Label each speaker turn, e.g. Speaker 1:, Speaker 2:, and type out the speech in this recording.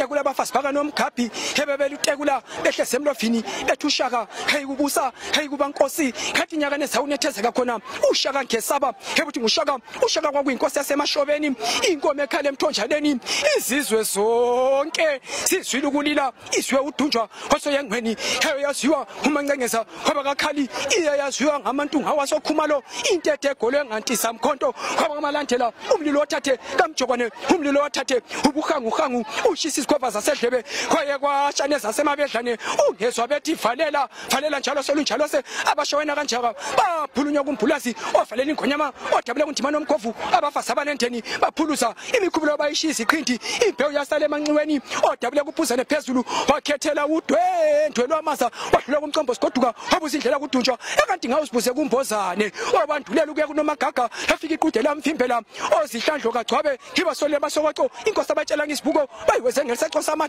Speaker 1: utekula abafazi baka nomgabhi hebebele utekula behle semlofini bethushaka hey kubusa hey kuba nkosi kathi nyaka nesawunethezeka khona ushaka ngesaba hebuthi ngushaka kwakuyinkosi yasemashobeni inkomo ekhale emthonjaneni izizwe zonke sizwile ukulila iswe udunjwa osoyengweni heyo yaziwa umancengeza ngoba kakhali iyayaziwa ngamantunga wasokhumalo intete egolwe ngantisa mkhonto ngoba ngamalandela umlilo othathe kamjokwane umlilo othathe ubuhangu ushisa isikhova zasedlebe kwaye kwashane zasemabedlane ungezwa bethi valela njalo selunjalo se abashowena kanjaka baphulunywa kumbhulazi ovalela ingonyama odabule kunjimana omkhovu abafazi abanendeni baphuluza imikhubulo bayishisa iqhinti imbewu yasale emanxiweni odabule kuphuzane phezulu wakhethela udwendwe lwamaza wadlula kumcombo sigoduka obuzindlela kudunjwa ekanti ngawusibuze kumbozane wabandulela ukuya kunomagaga afika iqudela mvimbela ozihlandlo kagcwabe ngibasole basokwaco inkosi abatshela ngisibhuko bayiweze ngelisexo sama